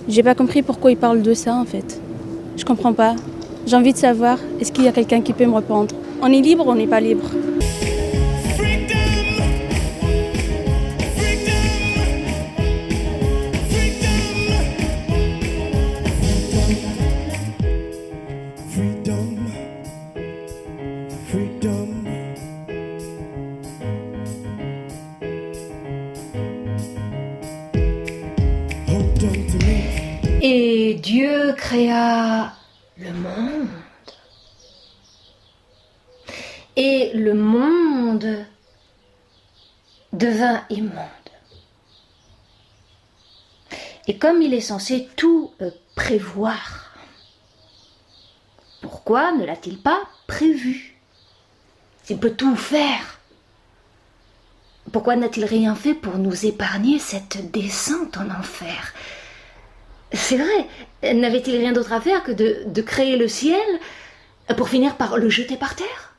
J'ai pas compris pourquoi il parle de ça en fait. Je comprends pas. J'ai envie de savoir, est-ce qu'il y a quelqu'un qui peut me répondre? On est libre ou on n'est pas libre? Et Dieu créa le monde. Et le monde devint immonde. Et comme il est censé tout prévoir, pourquoi ne l'a-t-il pas prévu? S'il peut tout faire, pourquoi n'a-t-il rien fait pour nous épargner cette descente en enfer? C'est vrai, n'avait-il rien d'autre à faire que de créer le ciel pour finir par le jeter par terre?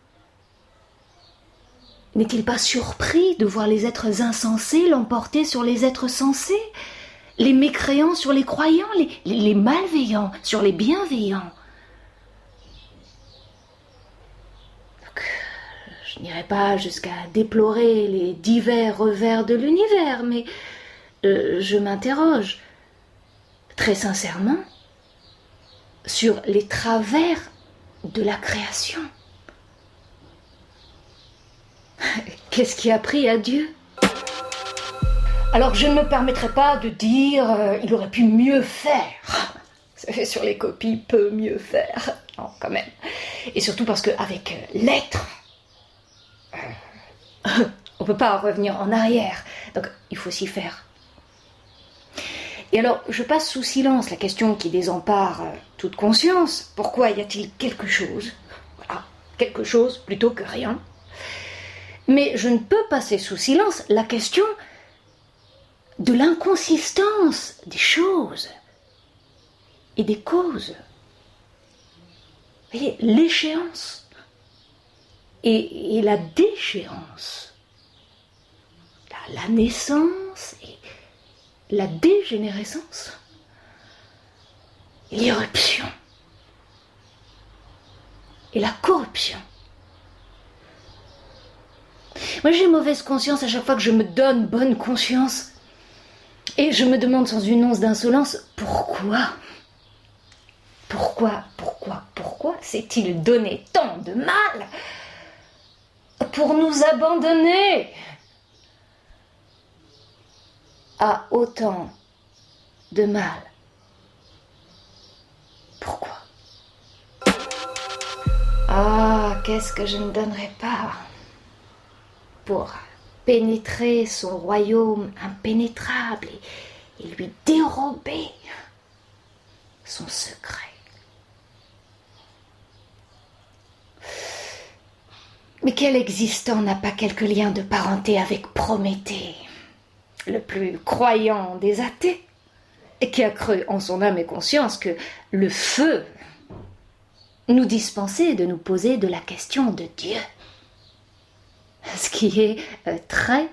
N'est-il pas surpris de voir les êtres insensés l'emporter sur les êtres sensés, les mécréants sur les croyants, les malveillants sur les bienveillants? Donc, je n'irai pas jusqu'à déplorer les divers revers de l'univers, mais je m'interroge très sincèrement sur les travers de la création. Qu'est-ce qui a pris à Dieu? Alors je ne me permettrai pas de dire il aurait pu mieux faire. Vous savez, sur les copies, peut mieux faire. Non, quand même. Et surtout parce qu'avec l'être, on ne peut pas revenir en arrière. Donc il faut s'y faire. Et alors, je passe sous silence la question qui désempare toute conscience. Pourquoi y a-t-il quelque chose? Voilà, quelque chose plutôt que rien. Mais je ne peux passer sous silence la question de l'inconsistance des choses et des causes. Vous voyez, l'échéance et la déchéance, la naissance et la dégénérescence, l'irruption et la corruption. Moi, j'ai mauvaise conscience à chaque fois que je me donne bonne conscience. Et je me demande sans une once d'insolence, pourquoi s'est-il donné tant de mal pour nous abandonner à autant de mal? Pourquoi? Ah, qu'est-ce que je ne donnerais pas pour pénétrer son royaume impénétrable et lui dérober son secret. Mais quel existant n'a pas quelque lien de parenté avec Prométhée, le plus croyant des athées, et qui a cru en son âme et conscience que le feu nous dispensait de nous poser de la question de Dieu. Ce qui est très,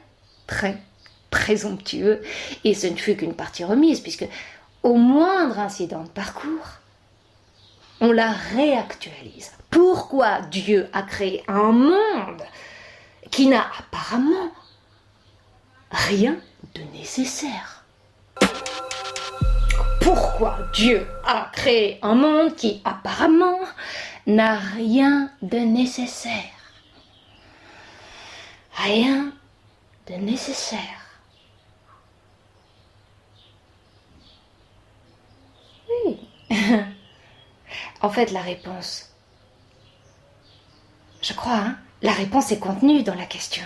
très présomptueux. Et ce ne fut qu'une partie remise, puisque au moindre incident de parcours, on la réactualise. Pourquoi Dieu a créé un monde qui n'a apparemment rien de nécessaire? Pourquoi Dieu a créé un monde qui apparemment n'a rien de nécessaire? Rien de nécessaire. Oui. En fait, la réponse, je crois, la réponse est contenue dans la question.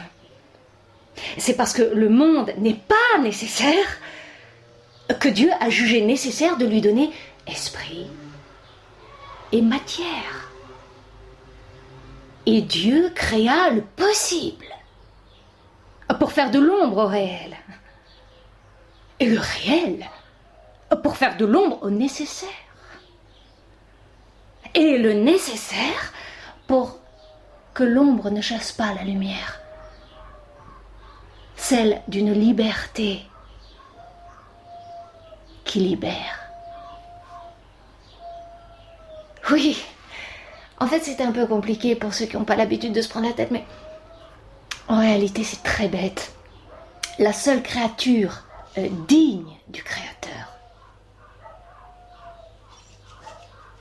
C'est parce que le monde n'est pas nécessaire que Dieu a jugé nécessaire de lui donner esprit et matière. Et Dieu créa le possible pour faire de l'ombre au réel. Et le réel pour faire de l'ombre au nécessaire. Et le nécessaire pour que l'ombre ne chasse pas la lumière. Celle d'une liberté qui libère. Oui, en fait c'est un peu compliqué pour ceux qui n'ont pas l'habitude de se prendre la tête, mais en réalité c'est très bête. La seule créature digne du Créateur,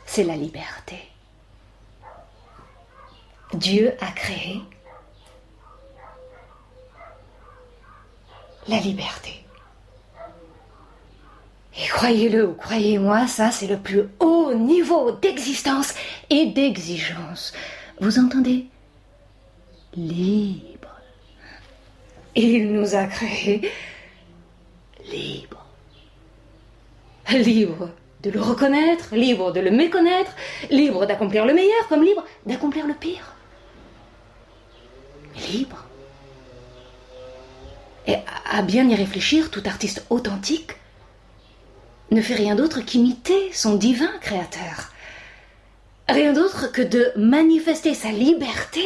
c'est la liberté. Dieu a créé la liberté. Et croyez-le ou croyez-moi, ça c'est le plus haut niveau d'existence et d'exigence. Vous entendez? Libre. Il nous a créés libres. Libres de le reconnaître, libres de le méconnaître, libres d'accomplir le meilleur comme libres d'accomplir le pire. Libre. Et à bien y réfléchir, tout artiste authentique ne fait rien d'autre qu'imiter son divin créateur. Rien d'autre que de manifester sa liberté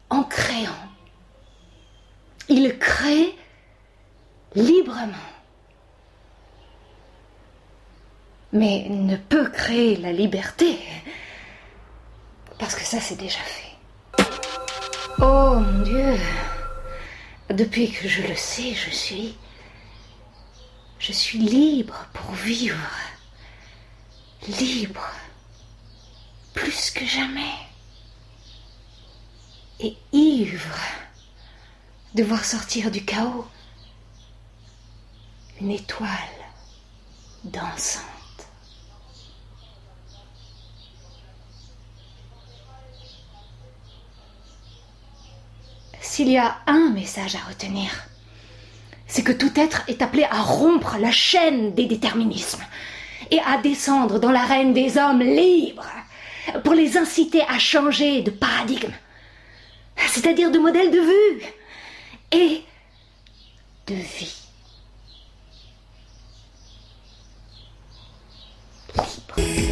en créant. Il crée librement. Mais ne peut créer la liberté, parce que ça c'est déjà fait. Oh mon Dieu, depuis que je le sais, je suis libre pour vivre, libre, plus que jamais, et ivre de voir sortir du chaos une étoile dansante. S'il y a un message à retenir, c'est que tout être est appelé à rompre la chaîne des déterminismes et à descendre dans l'arène des hommes libres pour les inciter à changer de paradigme, c'est-à-dire de modèle de vue et de vie. Libre.